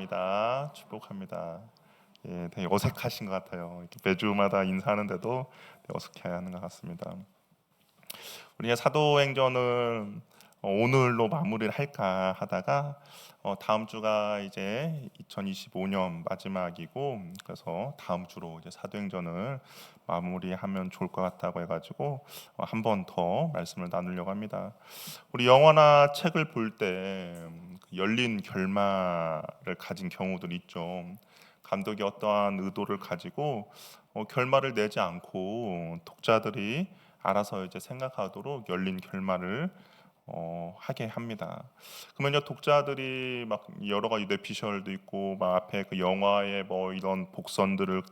축복합니다. 축복합니다. 예, 되게 어색하신 것 같아요. 이렇게 매주마다 인사하는데도 되게 어색해하는 것 같습니다. 우리가 사도행전을 오늘로 마무리를 할까 하다가 다음 주가 이제 2025년 마지막이고, 그래서 다음 주로 이제 사도행전을 마무리하면 좋을 것 같다고 해가지고 한 번 더 말씀을 나누려고 합니다. 우리 영화나 책을 볼 때 열린 결말을 가진 경우들이 있죠. 감독이 어떠한 의도를 가지고 결말을 내지 않고 독자들이 알아서 이제 생각하도록 열린 결말을 하게 합니다. 그러면요, 독자들이 막 여러 가지 뇌피셜도 있고 막 앞에 그 영화의 뭐 이런 복선들을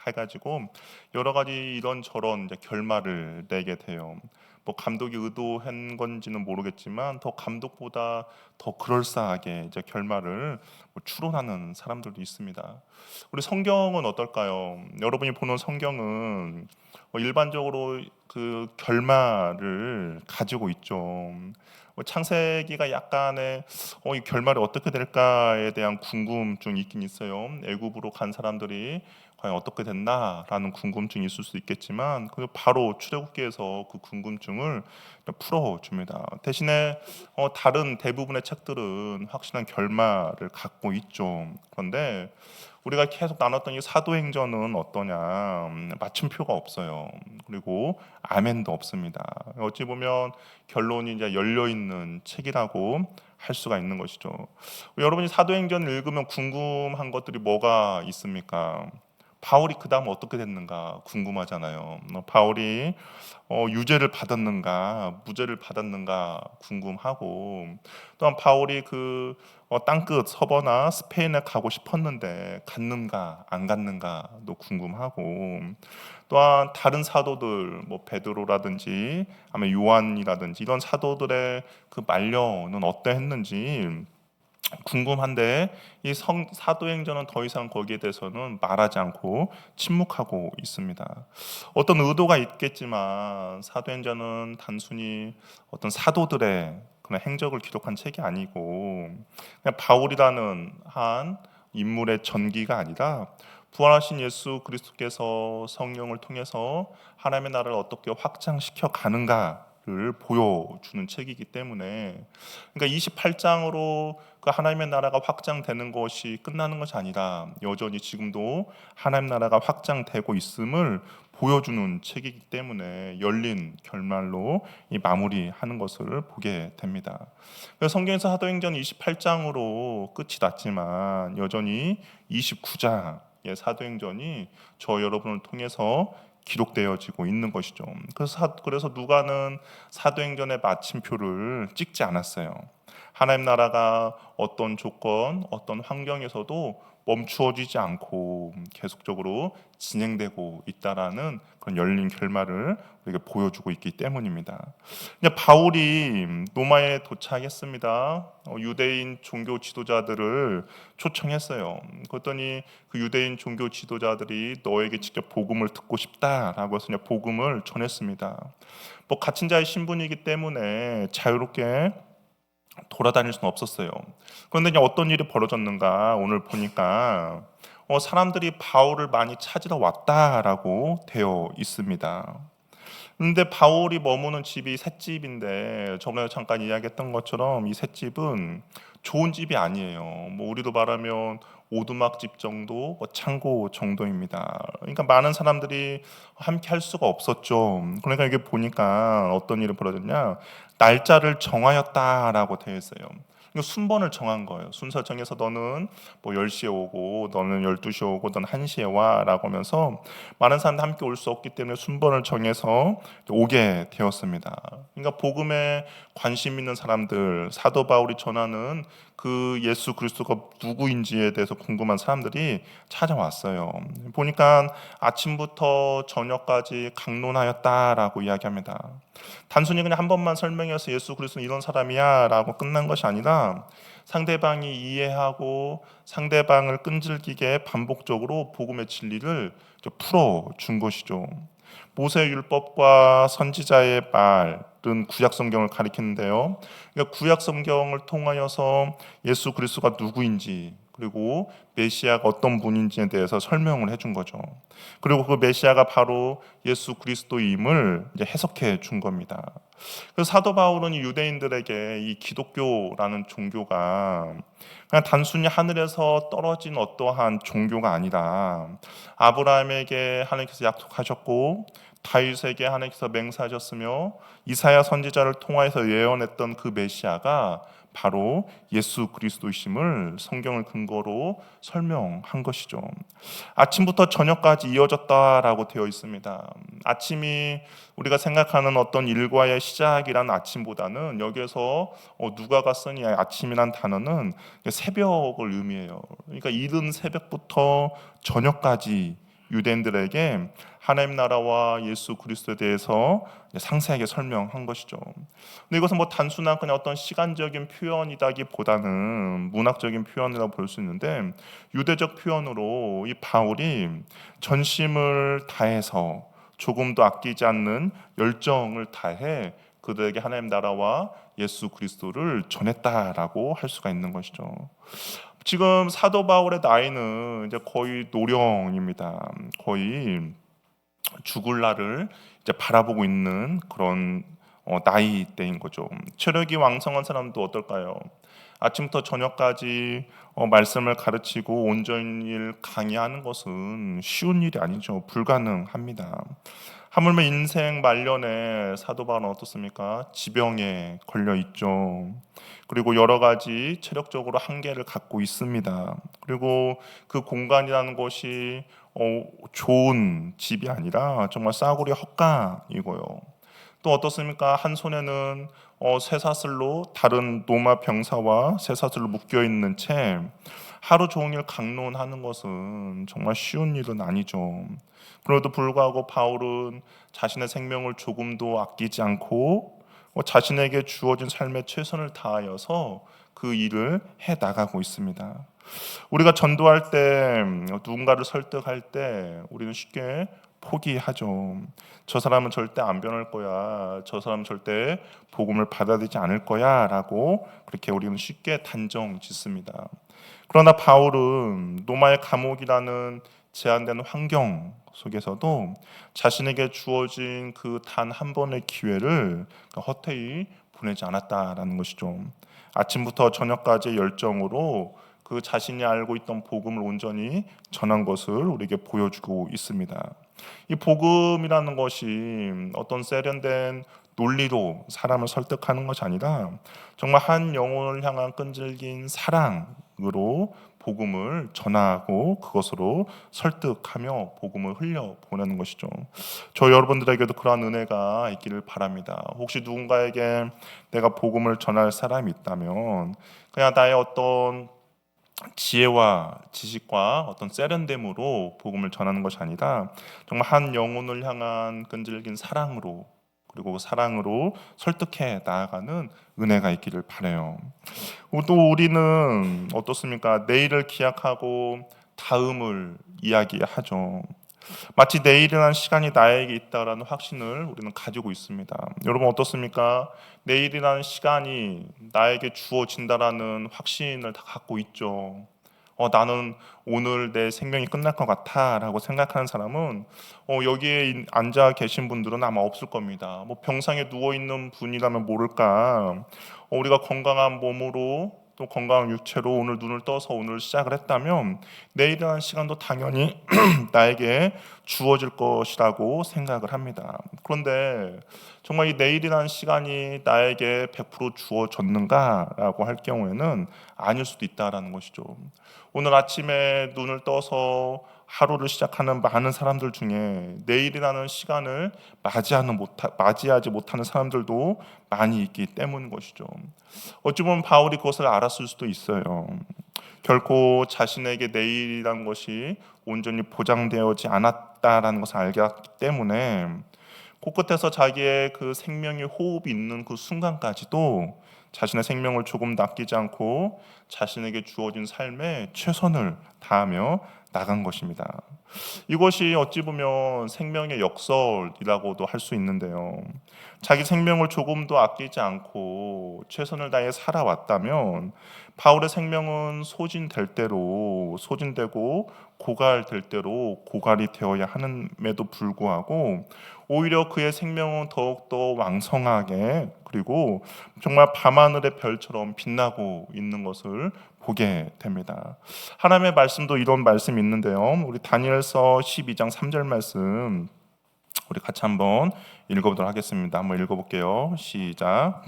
해가지고 여러 가지 이런저런 이제 결말을 내게 돼요. 뭐 감독이 의도한 건지는 모르겠지만 더 감독보다 더 그럴싸하게 이제 결말을 뭐 추론하는 사람들도 있습니다. 우리 성경은 어떨까요? 여러분이 보는 성경은 일반적으로 그 결말을 가지고 있죠. 창세기가 약간의 이 결말이 어떻게 될까에 대한 궁금증이 있긴 있어요. 애굽으로 간 사람들이 과연 어떻게 됐나라는 궁금증이 있을 수 있겠지만 그 바로 출애굽기에서 그 궁금증을 풀어줍니다. 대신에 다른 대부분의 책들은 확실한 결말을 갖고 있죠. 그런데 우리가 계속 나눴던 이 사도행전은 어떠냐? 맞춤표가 없어요. 그리고 아멘도 없습니다. 어찌 보면 결론이 이제 열려 있는 책이라고 할 수가 있는 것이죠. 여러분이 사도행전을 읽으면 궁금한 것들이 뭐가 있습니까? 바울이 그 다음 어떻게 됐는가 궁금하잖아요. 바울이 유죄를 받았는가 무죄를 받았는가 궁금하고, 또한 바울이 그 땅끝 서버나 스페인에 가고 싶었는데 갔는가 안 갔는가도 궁금하고, 또한 다른 사도들 뭐 베드로라든지 아니면 요한이라든지 이런 사도들의 그 말년은 어떠했는지 궁금한데 이 사도행전은 더 이상 거기에 대해서는 말하지 않고 침묵하고 있습니다. 어떤 의도가 있겠지만 사도행전은 단순히 어떤 사도들의 그런 행적을 기록한 책이 아니고 그냥 바울이라는 한 인물의 전기가 아니라 부활하신 예수 그리스도께서 성령을 통해서 하나님의 나라를 어떻게 확장시켜 가는가를 보여주는 책이기 때문에, 그러니까 28장으로 그 하나님의 나라가 확장되는 것이 끝나는 것이 아니라 여전히 지금도 하나님 나라가 확장되고 있음을 보여주는 책이기 때문에 열린 결말로 이 마무리하는 것을 보게 됩니다. 그래서 성경에서 사도행전 28장으로 끝이 났지만 여전히 29장의 사도행전이 저 여러분을 통해서 기록되어지고 있는 것이죠. 그래서 누가는 사도행전의 마침표를 찍지 않았어요. 하나님 나라가 어떤 조건, 어떤 환경에서도 멈추어지지 않고 계속적으로 진행되고 있다라는 그런 열린 결말을 우리에게 보여주고 있기 때문입니다. 이제 바울이 로마에 도착했습니다. 유대인 종교 지도자들을 초청했어요. 그랬더니 그 유대인 종교 지도자들이 너에게 직접 복음을 듣고 싶다라고 해서 그냥 복음을 전했습니다. 뭐 갇힌 자의 신분이기 때문에 자유롭게 돌아다닐 수는 없었어요. 그런데 이제 어떤 일이 벌어졌는가 오늘 보니까 사람들이 바울을 많이 찾으러 왔다라고 되어 있습니다. 그런데 바울이 머무는 집이 셋집인데 전에 잠깐 이야기했던 것처럼 이 셋집은 좋은 집이 아니에요. 뭐 우리로 말하면 오두막집 정도, 뭐 창고 정도입니다. 그러니까 많은 사람들이 함께 할 수가 없었죠. 그러니까 이게 보니까 어떤 일이 벌어졌냐? 날짜를 정하였다라고 되어 있어요. 이거 순번을 정한 거예요. 순서 정해서 너는 뭐 10시에 오고 너는 12시에 오고 너는 1시에 와라고 하면서 많은 사람들이 함께 올 수 없기 때문에 순번을 정해서 오게 되었습니다. 그러니까 복음에 관심 있는 사람들, 사도 바울이 전하는 그 예수 그리스도가 누구인지에 대해서 궁금한 사람들이 찾아왔어요. 보니까 아침부터 저녁까지 강론하였다라고 이야기합니다. 단순히 그냥 한 번만 설명해서 예수 그리스도는 이런 사람이야라고 끝난 것이 아니라 상대방이 이해하고 상대방을 끈질기게 반복적으로 복음의 진리를 풀어준 것이죠. 모세 율법과 선지자의 말은 구약 성경을 가리키는데요. 그러니까 구약 성경을 통하여서 예수 그리스도가 누구인지, 그리고 메시아가 어떤 분인지에 대해서 설명을 해준 거죠. 그리고 그 메시아가 바로 예수 그리스도임을 이제 해석해 준 겁니다. 그래서 사도 바울은 유대인들에게 이 기독교라는 종교가 그냥 단순히 하늘에서 떨어진 어떠한 종교가 아니라 아브라함에게 하나님께서 약속하셨고 다윗에게 하나님께서 맹세하셨으며 이사야 선지자를 통하여서 예언했던 그 메시아가 바로 예수 그리스도이심을 성경을 근거로 설명한 것이죠. 아침부터 저녁까지 이어졌다라고 되어 있습니다. 아침이 우리가 생각하는 어떤 일과의 시작이란 아침보다는 여기에서 누가가 쓴 이 아침이란 단어는 새벽을 의미해요. 그러니까 이른 새벽부터 저녁까지 유대인들에게 하나님 나라와 예수 그리스도에 대해서 상세하게 설명한 것이죠. 근데 이것은 뭐 단순한 그냥 어떤 시간적인 표현이다기보다는 문학적인 표현이라고 볼 수 있는데 유대적 표현으로 이 바울이 전심을 다해서 조금도 아끼지 않는 열정을 다해 그들에게 하나님 나라와 예수 그리스도를 전했다라고 할 수가 있는 것이죠. 지금 사도 바울의 나이는 이제 거의 노령입니다. 거의 죽을 날을 이제 바라보고 있는 그런 나이대인 거죠. 체력이 왕성한 사람도 어떨까요? 아침부터 저녁까지 말씀을 가르치고 온전히 강의하는 것은 쉬운 일이 아니죠. 불가능합니다. 하물며 인생 말년에 사도 바울은 어떻습니까? 지병에 걸려 있죠. 그리고 여러 가지 체력적으로 한계를 갖고 있습니다. 그리고 그 공간이라는 것이 좋은 집이 아니라 정말 싸구려 헛간이고요. 또 어떻습니까? 한 손에는 쇠사슬로 다른 노마 병사와 쇠사슬로 묶여 있는 채 하루 종일 강론하는 것은 정말 쉬운 일은 아니죠. 그럼에도 불구하고 바울은 자신의 생명을 조금도 아끼지 않고 자신에게 주어진 삶에 최선을 다하여서 그 일을 해 나가고 있습니다. 우리가 전도할 때 누군가를 설득할 때 우리는 쉽게 포기하죠. 저 사람은 절대 안 변할 거야. 저 사람은 절대 복음을 받아들이지 않을 거야라고 그렇게 우리는 쉽게 단정 짓습니다. 그러나 바울은 로마의 감옥이라는 제한된 환경 속에서도 자신에게 주어진 그 단 한 번의 기회를 헛되이 보내지 않았다라는 것이죠. 아침부터 저녁까지의 열정으로 그 자신이 알고 있던 복음을 온전히 전한 것을 우리에게 보여주고 있습니다. 이 복음이라는 것이 어떤 세련된 논리로 사람을 설득하는 것이 아니라 정말 한 영혼을 향한 끈질긴 사랑으로 복음을 전하고 그것으로 설득하며 복음을 흘려 보내는 것이죠. 저 여러분들에게도 그러한 은혜가 있기를 바랍니다. 혹시 누군가에게 내가 복음을 전할 사람이 있다면 그냥 나의 어떤 지혜와 지식과 어떤 세련됨으로 복음을 전하는 것이 아니라 정말 한 영혼을 향한 끈질긴 사랑으로 그리고 그 사랑으로 설득해 나아가는 은혜가 있기를 바라요. 또 우리는 어떻습니까? 내일을 기약하고 다음을 이야기하죠. 마치 내일이라는 시간이 나에게 있다라는 확신을 우리는 가지고 있습니다. 여러분 어떻습니까? 내일이라는 시간이 나에게 주어진다라는 확신을 다 갖고 있죠. 나는 오늘 내 생명이 끝날 것 같아라고 생각하는 사람은 여기에 앉아 계신 분들은 아마 없을 겁니다. 뭐 병상에 누워 있는 분이라면 모를까. 우리가 건강한 몸으로 또 건강한 육체로 오늘 눈을 떠서 오늘 시작을 했다면 내일이라는 시간도 당연히 나에게 주어질 것이라고 생각을 합니다. 그런데 정말 이 내일이라는 시간이 나에게 100% 주어졌는가라고 할 경우에는 아닐 수도 있다라는 것이죠. 오늘 아침에 눈을 떠서 하루를 시작하는 많은 사람들 중에 내일이라는 시간을 맞이하지 못하는 사람들도 많이 있기 때문인 것이죠. 어찌 보면 바울이 그것을 알았을 수도 있어요. 결코 자신에게 내일이라는 것이 온전히 보장되어지 않았다라는 것을 알기 때문에 코끝에서 자기의 그 생명의 호흡이 있는 그 순간까지도 자신의 생명을 조금 아끼지 않고 자신에게 주어진 삶에 최선을 다하며 나간 것입니다. 이것이 어찌 보면 생명의 역설이라고도 할 수 있는데요. 자기 생명을 조금도 아끼지 않고 최선을 다해 살아왔다면 바울의 생명은 소진될 대로 소진되고 고갈될 대로 고갈이 되어야 하는에도 불구하고 오히려 그의 생명은 더욱더 왕성하게 그리고 정말 밤하늘의 별처럼 빛나고 있는 것을 보게 됩니다. 하나님의 말씀도 이런 말씀이 있는데요. 우리 다니엘서 12장 3절 말씀 우리 같이 한번 읽어보도록 하겠습니다. 한번 읽어볼게요. 시작.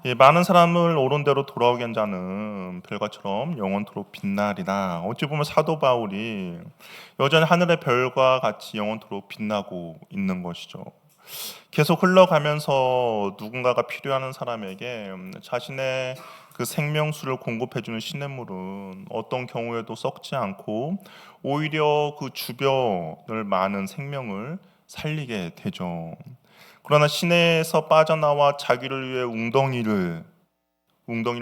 예, 많은 사람을 옳은 대로 돌아오게 한 자는 별과처럼 영원토록 빛나리라. 어찌 보면 사도 바울이 여전히 하늘의 별과 같이 영원토록 빛나고 있는 것이죠. 계속 흘러가면서 누군가가 필요한 사람에게 자신의 그 생명수를 공급해주는 시냇물은 어떤 경우에도 썩지 않고 오히려 그 주변을 많은 생명을 살리게 되죠. 그러나 시내에서 빠져나와 자기를 위해 웅덩이를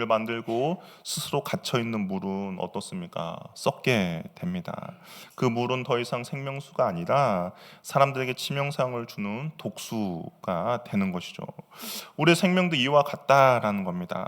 만들고 스스로 갇혀 있는 물은 어떻습니까? 썩게 됩니다. 그 물은 더 이상 생명수가 아니라 사람들에게 치명상을 주는 독수가 되는 것이죠. 우리의 생명도 이와 같다라는 겁니다.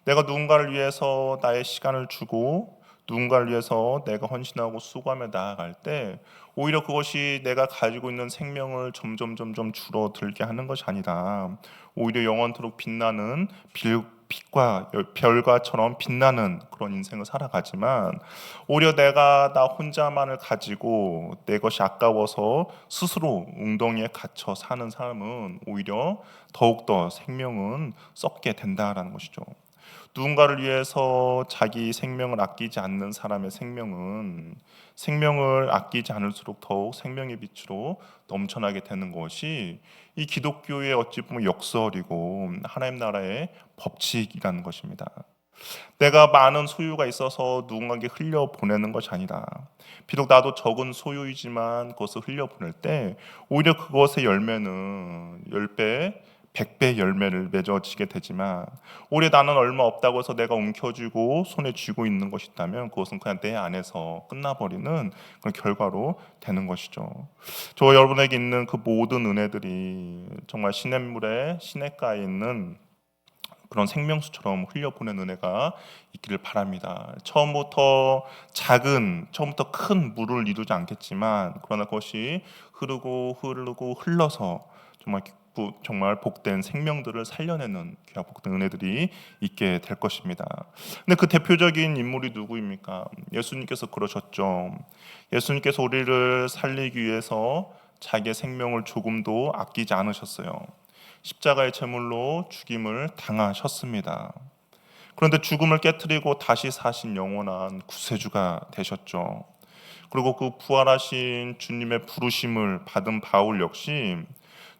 내가 누군가를 위해서 나의 시간을 주고 누군가를 위해서 내가 헌신하고 수고하며 나아갈 때 오히려 그것이 내가 가지고 있는 생명을 점점 줄어들게 하는 것이 아니라 오히려 영원토록 빛나는 빛과 별과처럼 빛나는 그런 인생을 살아가지만 오히려 내가 나 혼자만을 가지고 내 것이 아까워서 스스로 웅덩이에 갇혀 사는 삶은 오히려 더욱더 생명은 썩게 된다라는 것이죠. 누군가를 위해서 자기 생명을 아끼지 않는 사람의 생명은 생명을 아끼지 않을수록 더욱 생명의 빛으로 넘쳐나게 되는 것이 이 기독교의 어찌 보면 역설이고 하나님 나라의 법칙이라는 것입니다. 내가 많은 소유가 있어서 누군가에게 흘려보내는 것이 아니라 비록 나도 적은 소유이지만 그것을 흘려보낼 때 오히려 그것의 열매는 10배 100배 열매를 맺어지게 되지만 오히려 나는 얼마 없다고 해서 내가 움켜쥐고 손에 쥐고 있는 것이 있다면 그것은 그냥 내 안에서 끝나버리는 그런 결과로 되는 것이죠. 저 여러분에게 있는 그 모든 은혜들이 정말 시냇물에 시냇가에 있는 그런 생명수처럼 흘려보낸 은혜가 있기를 바랍니다. 처음부터 큰 물을 이루지 않겠지만 그러나 그것이 흐르고 흘러서 정말 복된 생명들을 살려내는 귀하 복된 은혜들이 있게 될 것입니다. 근데 그 대표적인 인물이 누구입니까? 예수님께서 그러셨죠. 예수님께서 우리를 살리기 위해서 자기의 생명을 조금도 아끼지 않으셨어요. 십자가의 제물로 죽임을 당하셨습니다. 그런데 죽음을 깨뜨리고 다시 사신 영원한 구세주가 되셨죠. 그리고 그 부활하신 주님의 부르심을 받은 바울 역시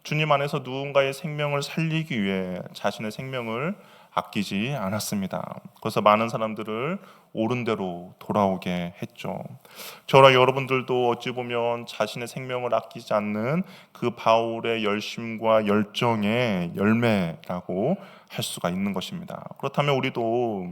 주님 안에서 누군가의 생명을 살리기 위해 자신의 생명을 아끼지 않았습니다. 그래서 많은 사람들을 옳은 대로 돌아오게 했죠. 저와 여러분들도 어찌 보면 자신의 생명을 아끼지 않는 그 바울의 열심과 열정의 열매라고 할 수가 있는 것입니다. 그렇다면 우리도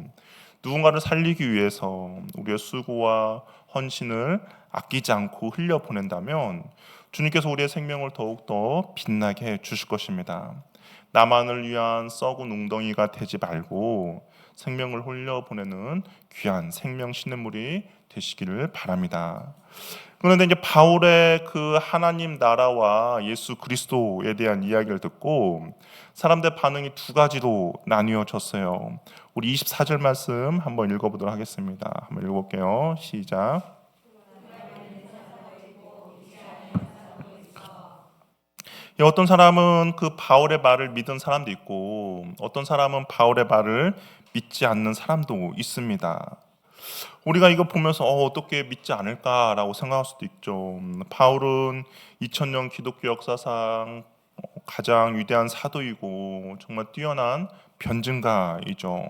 누군가를 살리기 위해서 우리의 수고와 헌신을 아끼지 않고 흘려보낸다면 주님께서 우리의 생명을 더욱더 빛나게 해 주실 것입니다. 나만을 위한 썩은 웅덩이가 되지 말고 생명을 흘려보내는 귀한 생명 시냇물이 되시기를 바랍니다. 그런데 이제 바울의 그 하나님 나라와 예수 그리스도에 대한 이야기를 듣고 사람들의 반응이 두 가지로 나뉘어졌어요. 우리 24절 말씀 한번 읽어보도록 하겠습니다. 한번 읽어볼게요. 시작. 어떤 사람은 그 바울의 말을 믿은 사람도 있고 어떤 사람은 바울의 말을 믿지 않는 사람도 있습니다. 우리가 이거 보면서 어떻게 믿지 않을까라고 생각할 수도 있죠. 바울은 2000년 기독교 역사상 가장 위대한 사도이고 정말 뛰어난 변증가이죠.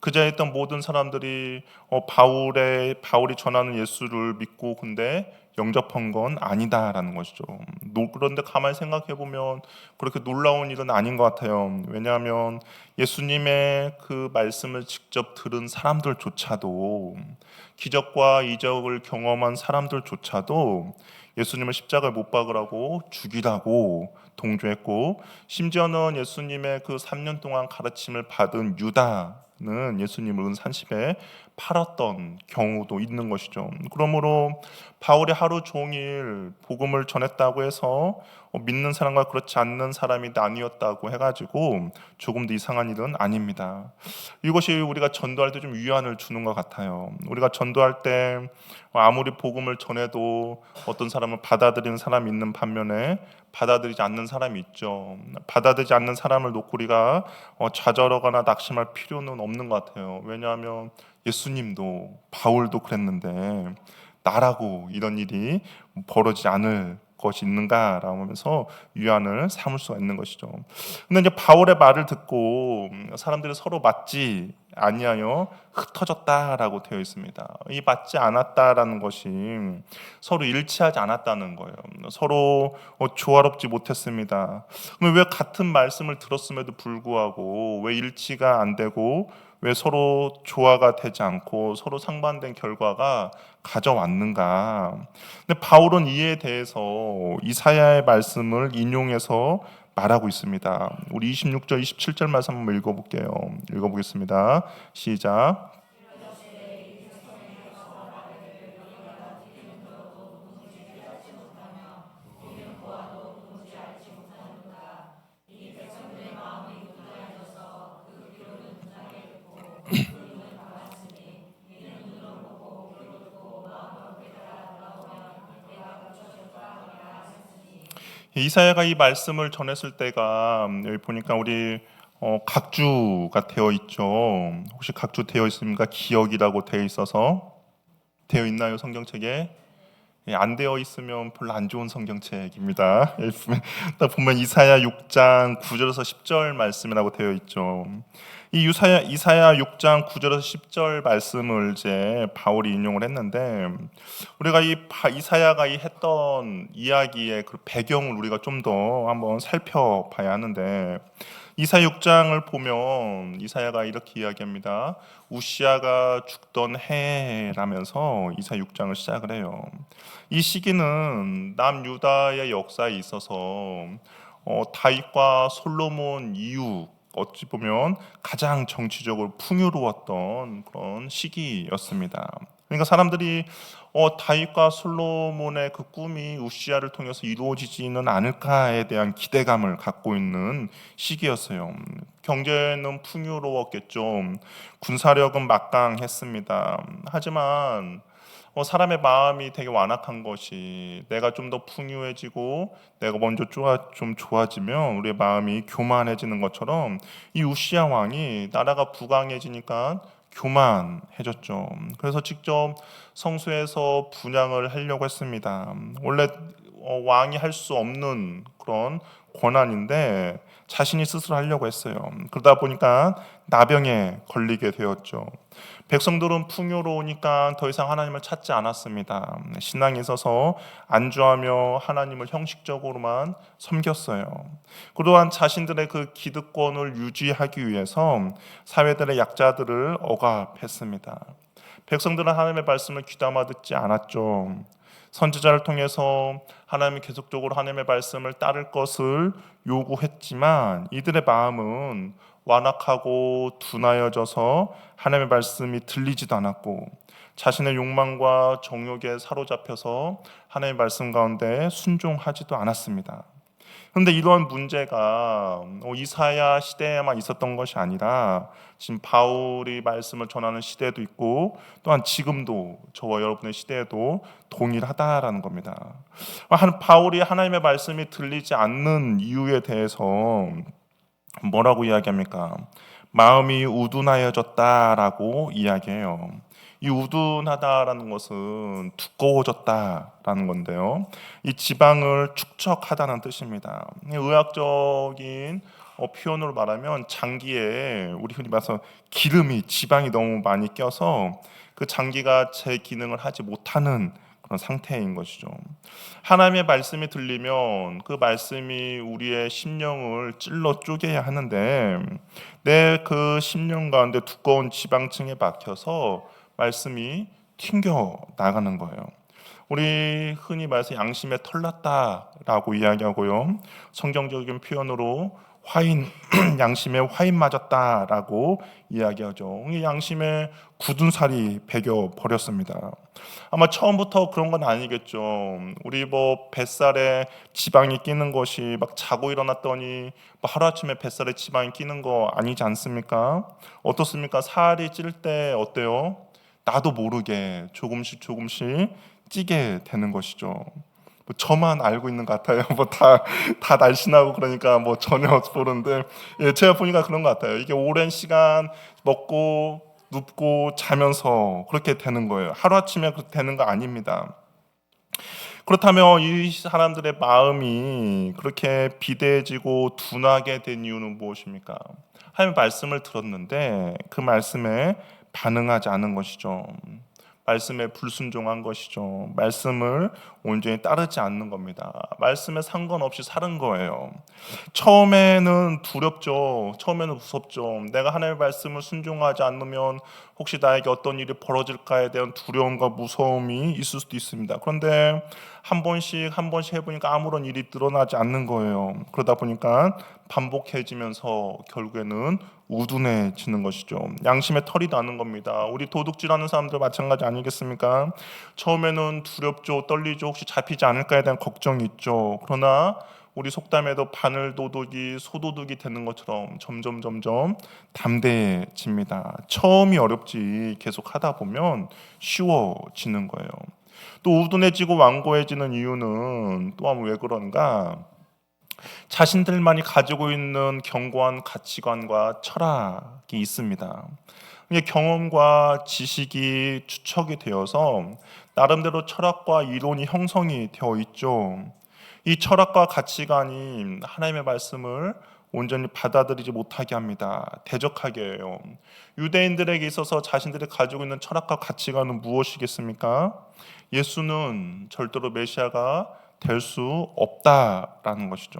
그 자리에 있던 모든 사람들이 바울이 전하는 예수를 믿고 근데 영접한 건 아니다라는 것이죠. 그런데 가만히 생각해 보면 그렇게 놀라운 일은 아닌 것 같아요. 왜냐하면 예수님의 그 말씀을 직접 들은 사람들조차도, 기적과 이적을 경험한 사람들조차도 예수님을 십자가에 못 박으라고 죽이라고 동조했고, 심지어는 예수님의 그 3년 동안 가르침을 받은 유다는 예수님을 은산십에 팔았던 경우도 있는 것이죠. 그러므로 바울이 하루 종일 복음을 전했다고 해서 믿는 사람과 그렇지 않는 사람이 나뉘었다고 해가지고 조금 더 이상한 일은 아닙니다. 이것이 우리가 전도할 때 좀 위안을 주는 것 같아요. 우리가 전도할 때 아무리 복음을 전해도 어떤 사람은 받아들이는 사람이 있는 반면에 받아들이지 않는 사람이 있죠. 받아들이지 않는 사람을 놓고 우리가 좌절하거나 낙심할 필요는 없는 것 같아요. 왜냐하면 예수님도 바울도 그랬는데 나라고 이런 일이 벌어지지 않을 것이 있는가라고 하면서 위안을 삼을 수가 있는 것이죠. 근데 이제 바울의 말을 듣고 사람들이 서로 맞지 아니하여 흩어졌다라고 되어 있습니다. 이 맞지 않았다라는 것이 서로 일치하지 않았다는 거예요. 서로 조화롭지 못했습니다. 그럼 왜 같은 말씀을 들었음에도 불구하고 왜 일치가 안 되고 왜 서로 조화가 되지 않고 서로 상반된 결과가 가져왔는가? 근데 바울은 이에 대해서 이사야의 말씀을 인용해서 말하고 있습니다. 우리 26절, 27절 말씀 한번 읽어볼게요. 읽어보겠습니다. 시작. 이사야가 이 말씀을 전했을 때가 여기 보니까 우리 각주가 되어 있죠. 혹시 각주 되어 있습니까? 기억이라고 되어 있어서 되어 있나요, 성경책에? 안 되어 있으면 별로 안 좋은 성경책입니다. 딱 보면 이사야 6장 9절에서 10절 말씀이라고 되어 있죠. 이 이사야 6장 9절에서 10절 말씀을 이제 바울이 인용을 했는데, 우리가 이사야가 했던 이야기의 그 배경을 우리가 좀 더 한번 살펴봐야 하는데, 이사 6장을 보면 이사야가 이렇게 이야기합니다. 우시아가 죽던 해라면서 이사 6장을 시작을 해요. 이 시기는 남유다의 역사에 있어서 다윗과 솔로몬 이후 어찌 보면 가장 정치적으로 풍요로웠던 그런 시기였습니다. 그러니까 사람들이 다윗과 솔로몬의 그 꿈이 우시아를 통해서 이루어지지는 않을까에 대한 기대감을 갖고 있는 시기였어요. 경제는 풍요로웠겠죠. 군사력은 막강했습니다. 하지만 사람의 마음이 되게 완악한 것이, 내가 좀 더 풍요해지고 내가 먼저 좀 좋아지면 우리의 마음이 교만해지는 것처럼 이 우시야 왕이 나라가 부강해지니까 교만해졌죠. 그래서 직접 성소에서 분향을 하려고 했습니다. 원래 왕이 할 수 없는 그런 권한인데 자신이 스스로 하려고 했어요. 그러다 보니까 나병에 걸리게 되었죠. 백성들은 풍요로우니까 더 이상 하나님을 찾지 않았습니다. 신앙에 있어서 안주하며 하나님을 형식적으로만 섬겼어요. 그러한 자신들의 그 기득권을 유지하기 위해서 사회들의 약자들을 억압했습니다. 백성들은 하나님의 말씀을 귀담아 듣지 않았죠. 선지자를 통해서 하나님이 계속적으로 하나님의 말씀을 따를 것을 요구했지만 이들의 마음은 완악하고 둔하여져서 하나님의 말씀이 들리지도 않았고 자신의 욕망과 정욕에 사로잡혀서 하나님의 말씀 가운데 순종하지도 않았습니다. 그런데 이러한 문제가 이사야 시대에만 있었던 것이 아니라 지금 바울이 말씀을 전하는 시대도 있고 또한 지금도 저와 여러분의 시대에도 동일하다라는 겁니다. 바울이 하나님의 말씀이 들리지 않는 이유에 대해서 뭐라고 이야기합니까? 마음이 우둔하여졌다라고 이야기해요. 이 우둔하다라는 것은 두꺼워졌다라는 건데요. 이 지방을 축적하다는 뜻입니다. 의학적인 표현으로 말하면 장기에 우리 흔히 말해서 기름이 지방이 너무 많이 껴서 그 장기가 제 기능을 하지 못하는 그런 상태인 것이죠. 하나님의 말씀이 들리면 그 말씀이 우리의 심령을 찔러 쪼개야 하는데 내 그 심령 가운데 두꺼운 지방층에 박혀서 말씀이 튕겨 나가는 거예요. 우리 흔히 말해서 양심에 털났다라고 이야기하고요. 성경적인 표현으로 화인 양심에 화인 맞았다라고 이야기하죠. 양심에 굳은 살이 배겨 버렸습니다. 아마 처음부터 그런 건 아니겠죠. 우리 뭐 뱃살에 지방이 끼는 것이 막 자고 일어났더니 뭐 하루아침에 뱃살에 지방이 끼는 거 아니지 않습니까? 어떻습니까? 살이 찔 때 어때요? 나도 모르게 조금씩 찌게 되는 것이죠. 뭐 저만 알고 있는 것 같아요. 뭐 다 날씬하고 그러니까 뭐 전혀 모르는데 제가 보니까 그런 것 같아요. 이게 오랜 시간 먹고 눕고 자면서 그렇게 되는 거예요. 하루아침에 그렇게 되는 거 아닙니다. 그렇다면 이 사람들의 마음이 그렇게 비대해지고 둔하게 된 이유는 무엇입니까? 하나님의 말씀을 들었는데 그 말씀에 반응하지 않은 것이죠. 말씀에 불순종한 것이죠. 말씀을 온전히 따르지 않는 겁니다. 말씀에 상관없이 사는 거예요. 처음에는 두렵죠. 처음에는 무섭죠. 내가 하나님의 말씀을 순종하지 않으면 혹시 나에게 어떤 일이 벌어질까에 대한 두려움과 무서움이 있을 수도 있습니다. 그런데 한 번씩 해보니까 아무런 일이 드러나지 않는 거예요. 그러다 보니까 반복해지면서 결국에는 우둔해지는 것이죠. 양심의 털이 나는 겁니다. 우리 도둑질하는 사람들 마찬가지 아니겠습니까? 처음에는 두렵죠, 떨리죠, 혹시 잡히지 않을까에 대한 걱정이 있죠. 그러나 우리 속담에도 바늘도둑이 소도둑이 되는 것처럼 점점 담대해집니다. 처음이 어렵지 계속 하다 보면 쉬워지는 거예요. 또 우둔해지고 완고해지는 이유는 또한 왜 그런가? 자신들만이 가지고 있는 견고한 가치관과 철학이 있습니다. 이게 경험과 지식이 축적이 되어서 나름대로 철학과 이론이 형성이 되어 있죠. 이 철학과 가치관이 하나님의 말씀을 온전히 받아들이지 못하게 합니다. 대적하게 해요. 유대인들에게 있어서 자신들이 가지고 있는 철학과 가치관은 무엇이겠습니까? 예수는 절대로 메시아가 될 수 없다라는 것이죠.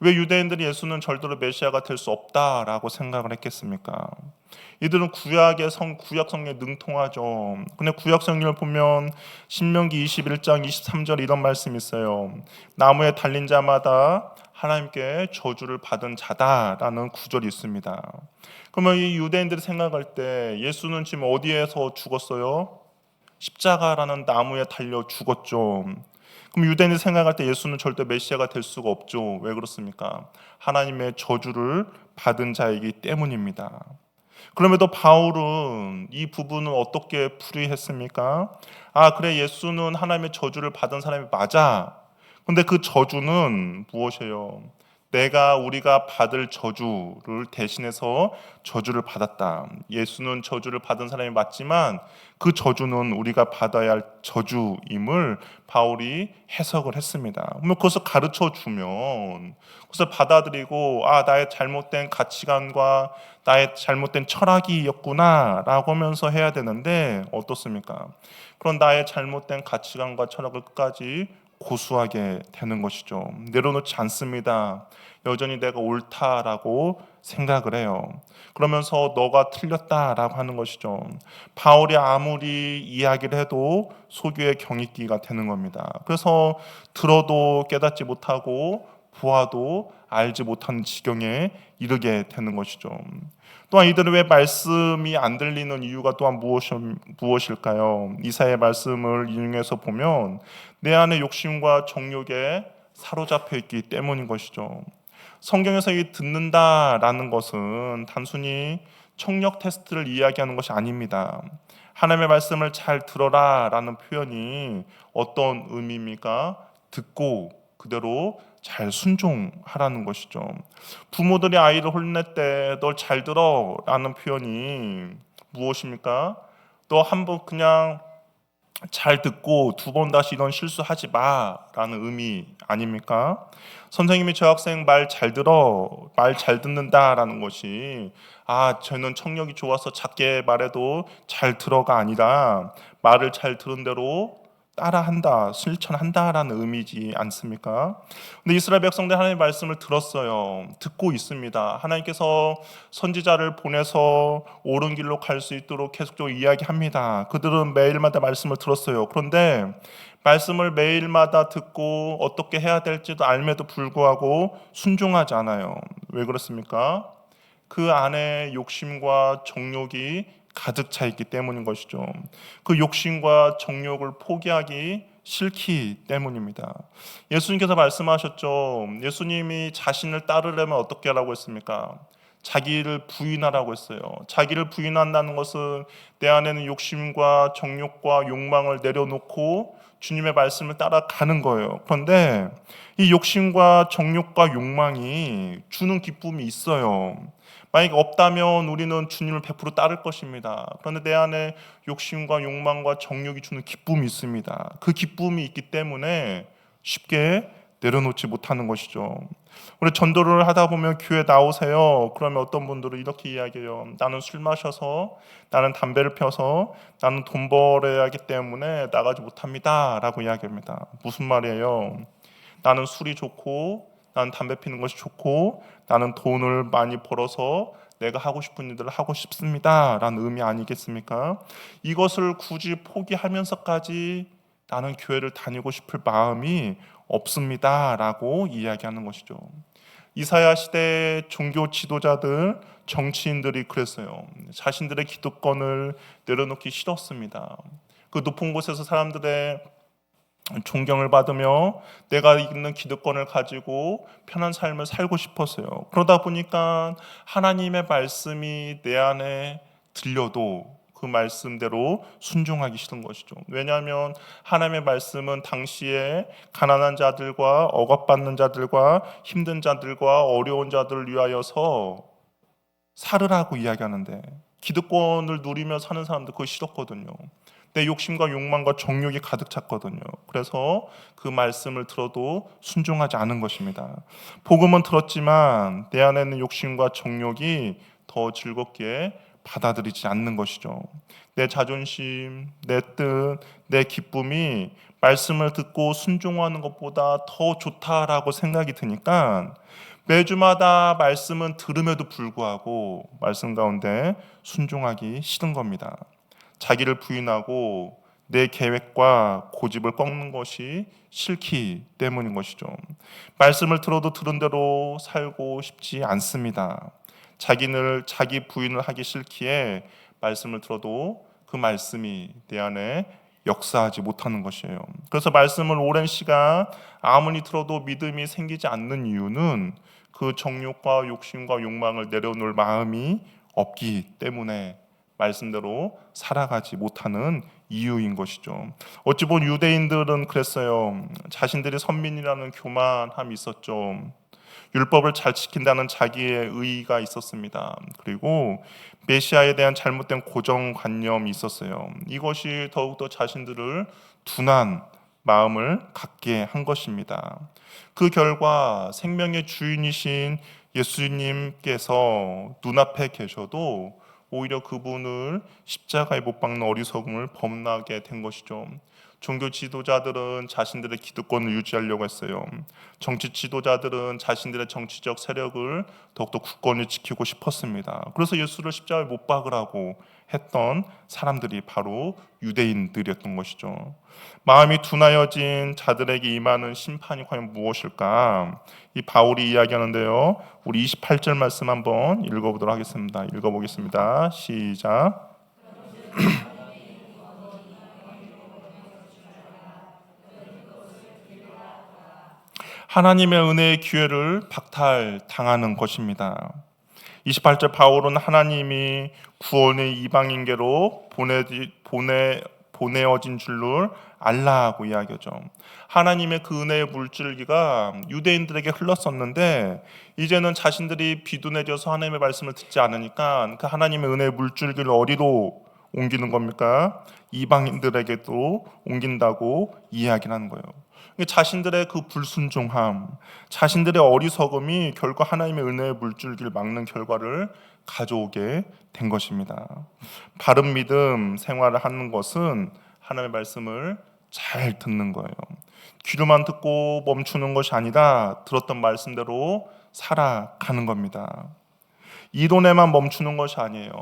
왜 유대인들이 예수는 절대로 메시아가 될 수 없다라고 생각을 했겠습니까? 이들은 구약 성경에 능통하죠. 근데 구약 성경을 보면 신명기 21장 23절 이런 말씀이 있어요. 나무에 달린 자마다 하나님께 저주를 받은 자다라는 구절이 있습니다. 그러면 이 유대인들이 생각할 때 예수는 지금 어디에서 죽었어요? 십자가라는 나무에 달려 죽었죠. 그럼 유대인이 생각할 때 예수는 절대 메시아가 될 수가 없죠. 왜 그렇습니까? 하나님의 저주를 받은 자이기 때문입니다. 그럼에도 바울은 이 부분을 어떻게 풀이했습니까? 아, 그래, 예수는 하나님의 저주를 받은 사람이 맞아. 근데 그 저주는 무엇이에요? 우리가 받을 저주를 대신해서 저주를 받았다. 예수는 저주를 받은 사람이 맞지만 그 저주는 우리가 받아야 할 저주임을 바울이 해석을 했습니다. 그러면 그것을 가르쳐 주면 그것을 받아들이고 나의 잘못된 가치관과 나의 잘못된 철학이었구나라고 하면서 해야 되는데 어떻습니까? 그런 나의 잘못된 가치관과 철학을 끝까지 고수하게 되는 것이죠. 내려놓지 않습니다. 여전히 내가 옳다라고 생각을 해요. 그러면서 너가 틀렸다라고 하는 것이죠. 바울이 아무리 이야기를 해도 소교의 경이끼가 되는 겁니다. 그래서 들어도 깨닫지 못하고 보아도 알지 못하는 지경에 이르게 되는 것이죠. 또한 이들은 왜 말씀이 안 들리는 이유가 또한 무엇일까요? 이사야의 말씀을 인용해서 보면 내 안에 욕심과 정욕에 사로잡혀 있기 때문인 것이죠. 성경에서 이 듣는다라는 것은 단순히 청력 테스트를 이야기하는 것이 아닙니다. 하나님의 말씀을 잘 들어라라는 표현이 어떤 의미입니까? 듣고 그대로 잘 순종하라는 것이죠. 부모들이 아이를 혼낼 때 널 잘 들어라는 표현이 무엇입니까? 너 한번 그냥 잘 듣고 두 번 다시 이런 실수하지 마라는 의미 아닙니까? 선생님이 저 학생 말 잘 들어, 말 잘 듣는다라는 것이 저는 청력이 좋아서 작게 말해도 잘 들어가 아니라 말을 잘 들은 대로 따라한다, 실천한다라는 의미지 않습니까? 근데 이스라엘 백성들 하나님의 말씀을 들었어요. 듣고 있습니다. 하나님께서 선지자를 보내서 옳은 길로 갈 수 있도록 계속적으로 이야기합니다. 그들은 매일마다 말씀을 들었어요. 그런데 말씀을 매일마다 듣고 어떻게 해야 될지도 알매도 불구하고 순종하지 않아요. 왜 그렇습니까? 그 안에 욕심과 정욕이 가득 차 있기 때문인 것이죠. 그 욕심과 정욕을 포기하기 싫기 때문입니다. 예수님께서 말씀하셨죠. 예수님이 자신을 따르려면 어떻게 하라고 했습니까? 자기를 부인하라고 했어요. 자기를 부인한다는 것은 내 안에는 욕심과 정욕과 욕망을 내려놓고 주님의 말씀을 따라가는 거예요. 그런데 이 욕심과 정욕과 욕망이 주는 기쁨이 있어요. 만약에 없다면 우리는 주님을 100% 따를 것입니다. 그런데 내 안에 욕심과 욕망과 정욕이 주는 기쁨이 있습니다. 그 기쁨이 있기 때문에 쉽게 내려놓지 못하는 것이죠. 우리 전도를 하다 보면 교회 나오세요. 그러면 어떤 분들은 이렇게 이야기해요. 나는 술 마셔서, 나는 담배를 펴서, 나는 돈 벌어야 하기 때문에 나가지 못합니다 라고 이야기합니다. 무슨 말이에요? 나는 술이 좋고, 나는 담배 피는 것이 좋고, 나는 돈을 많이 벌어서 내가 하고 싶은 일들을 하고 싶습니다 라는 의미 아니겠습니까? 이것을 굳이 포기하면서까지 나는 교회를 다니고 싶을 마음이 없습니다 라고 이야기하는 것이죠. 이사야 시대 종교 지도자들, 정치인들이 그랬어요. 자신들의 기득권을 내려놓기 싫었습니다. 그 높은 곳에서 사람들의 존경을 받으며 내가 있는 기득권을 가지고 편한 삶을 살고 싶었어요. 그러다 보니까 하나님의 말씀이 내 안에 들려도 그 말씀대로 순종하기 싫은 것이죠. 왜냐하면 하나님의 말씀은 당시에 가난한 자들과 억압받는 자들과 힘든 자들과 어려운 자들을 위하여서 살으라고 이야기하는데 기득권을 누리며 사는 사람들 그거 싫었거든요. 내 욕심과 욕망과 정욕이 가득 찼거든요. 그래서 그 말씀을 들어도 순종하지 않은 것입니다. 복음은 들었지만 내 안에 있는 욕심과 정욕이 더 즐겁게 받아들이지 않는 것이죠. 내 자존심, 내 뜻, 내 기쁨이 말씀을 듣고 순종하는 것보다 더 좋다라고 생각이 드니까 매주마다 말씀은 들음에도 불구하고 말씀 가운데 순종하기 싫은 겁니다. 자기를 부인하고 내 계획과 고집을 꺾는 것이 싫기 때문인 것이죠. 말씀을 들어도 들은 대로 살고 싶지 않습니다. 자기 부인을 하기 싫기에 말씀을 들어도 그 말씀이 내 안에 역사하지 못하는 것이에요. 그래서 말씀을 오랜 시간 아무리 들어도 믿음이 생기지 않는 이유는 그 정욕과 욕심과 욕망을 내려놓을 마음이 없기 때문에 말씀대로 살아가지 못하는 이유인 것이죠. 어찌 보면 유대인들은 그랬어요. 자신들이 선민이라는 교만함이 있었죠. 율법을 잘 지킨다는 자기의 의의가 있었습니다. 그리고 메시아에 대한 잘못된 고정관념이 있었어요. 이것이 더욱더 자신들을 둔한 마음을 갖게 한 것입니다. 그 결과 생명의 주인이신 예수님께서 눈앞에 계셔도 오히려 그분을 십자가에 못 박는 어리석음을 범하게 된 것이죠. 종교 지도자들은 자신들의 기득권을 유지하려고 했어요. 정치 지도자들은 자신들의 정치적 세력을 더욱더 굳건히 지키고 싶었습니다. 그래서 예수를 십자가에 못 박으라고 했던 사람들이 바로 유대인들이었던 것이죠. 마음이 둔하여진 자들에게 임하는 심판이 과연 무엇일까? 이 바울이 이야기하는데요. 우리 28절 말씀 한번 읽어보도록 하겠습니다. 읽어보겠습니다. 시작. 하나님의 은혜의 기회를 박탈당하는 것입니다. 28절 바울은 하나님이 구원의 이방인계로 보내어진 줄을 알라고 이야기하죠. 하나님의 그 은혜의 물줄기가 유대인들에게 흘렀었는데 이제는 자신들이 비둔해져서 하나님의 말씀을 듣지 않으니까 그 하나님의 은혜의 물줄기를 어디로 옮기는 겁니까? 이방인들에게도 옮긴다고 이야기를 하는 거예요. 자신들의 그 불순종함, 자신들의 어리석음이 결국 하나님의 은혜의 물줄기를 막는 결과를 가져오게 된 것입니다. 바른 믿음 생활을 하는 것은 하나님의 말씀을 잘 듣는 거예요. 귀로만 듣고 멈추는 것이 아니라 들었던 말씀대로 살아가는 겁니다. 이론에만 멈추는 것이 아니에요.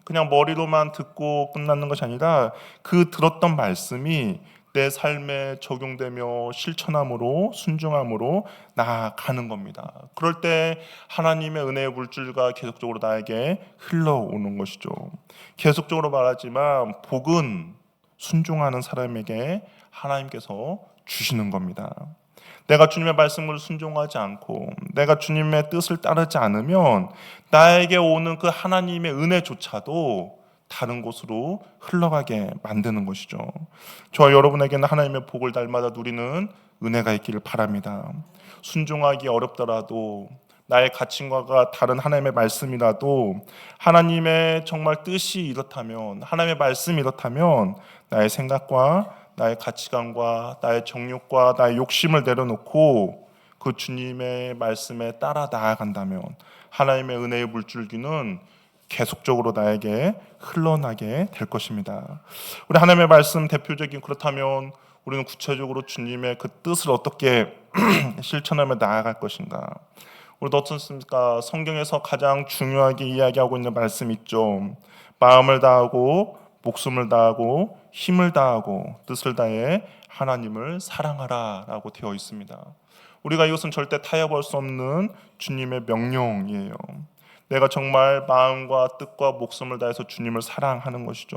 그냥 머리로만 듣고 끝나는 것이 아니라 그 들었던 말씀이 내 삶에 적용되며 실천함으로 순종함으로 나아가는 겁니다. 그럴 때 하나님의 은혜의 물줄과 계속적으로 나에게 흘러오는 것이죠. 계속적으로 말하지만 복은 순종하는 사람에게 하나님께서 주시는 겁니다. 내가 주님의 말씀을 순종하지 않고 내가 주님의 뜻을 따르지 않으면 나에게 오는 그 하나님의 은혜조차도 다른 곳으로 흘러가게 만드는 것이죠. 저와 여러분에게는 하나님의 복을 날마다 누리는 은혜가 있기를 바랍니다. 순종하기 어렵더라도 나의 가치관과 다른 하나님의 말씀이라도 하나님의 정말 뜻이 이렇다면, 하나님의 말씀이 이렇다면 나의 생각과 나의 가치관과 나의 정욕과 나의 욕심을 내려놓고 그 주님의 말씀에 따라 나아간다면 하나님의 은혜의 물줄기는 계속적으로 나에게 흘러나게 될 것입니다. 우리 하나님의 말씀 대표적인 그렇다면 우리는 구체적으로 주님의 그 뜻을 어떻게 실천하며 나아갈 것인가? 우리도 어떻습니까? 성경에서 가장 중요하게 이야기하고 있는 말씀 있죠. 마음을 다하고 목숨을 다하고 힘을 다하고 뜻을 다해 하나님을 사랑하라 라고 되어 있습니다. 우리가 이것은 절대 타협할 수 없는 주님의 명령이에요. 내가 정말 마음과 뜻과 목숨을 다해서 주님을 사랑하는 것이죠.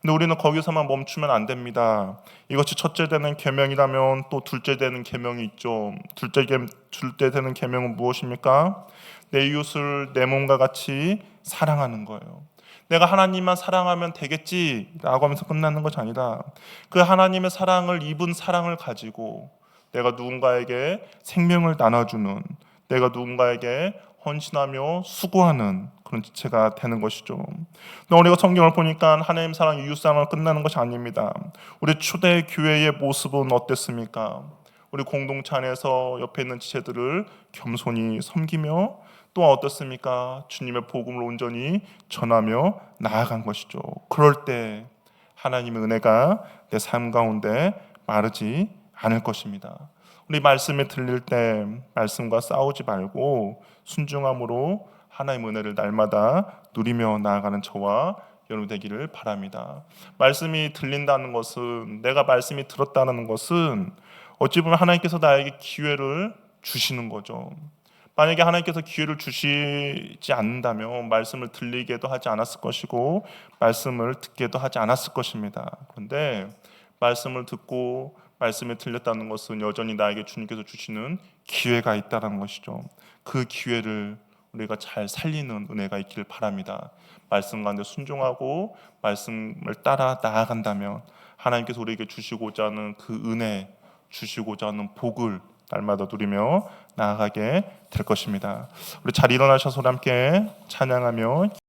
근데 우리는 거기서만 멈추면 안 됩니다. 이것이 첫째 되는 계명이라면 또 둘째 되는 계명이 있죠. 둘째 되는 계명은 무엇입니까? 내 이웃을 내 몸과 같이 사랑하는 거예요. 내가 하나님만 사랑하면 되겠지라고 하면서 끝나는 것이 아니라 그 하나님의 사랑을 입은 사랑을 가지고 내가 누군가에게 생명을 나눠주는, 내가 누군가에게 헌신하며 수고하는 그런 지체가 되는 것이죠. 근데 우리가 성경을 보니까 하나님 사랑, 이웃 사랑을 끝나는 것이 아닙니다. 우리 초대 교회의 모습은 어땠습니까? 우리 공동체 안에서 옆에 있는 지체들을 겸손히 섬기며 또 어떻습니까? 주님의 복음을 온전히 전하며 나아간 것이죠. 그럴 때 하나님의 은혜가 내 삶 가운데 마르지 않을 것입니다. 우리 말씀이 들릴 때 말씀과 싸우지 말고 순종함으로 하나님의 은혜를 날마다 누리며 나아가는 저와 여러분 되기를 바랍니다. 말씀이 들린다는 것은, 내가 말씀이 들었다는 것은 어찌 보면 하나님께서 나에게 기회를 주시는 거죠. 만약에 하나님께서 기회를 주시지 않는다면 말씀을 들리게도 하지 않았을 것이고 말씀을 듣게도 하지 않았을 것입니다. 그런데 말씀을 듣고 말씀이 들렸다는 것은 여전히 나에게 주님께서 주시는 기회가 있다는 것이죠. 그 기회를 우리가 잘 살리는 은혜가 있기를 바랍니다. 말씀 가운데 순종하고 말씀을 따라 나아간다면 하나님께서 우리에게 주시고자 하는 그 은혜, 주시고자 하는 복을 날마다 누리며 나아가게 될 것입니다. 우리 잘 일어나셔서 함께 찬양하며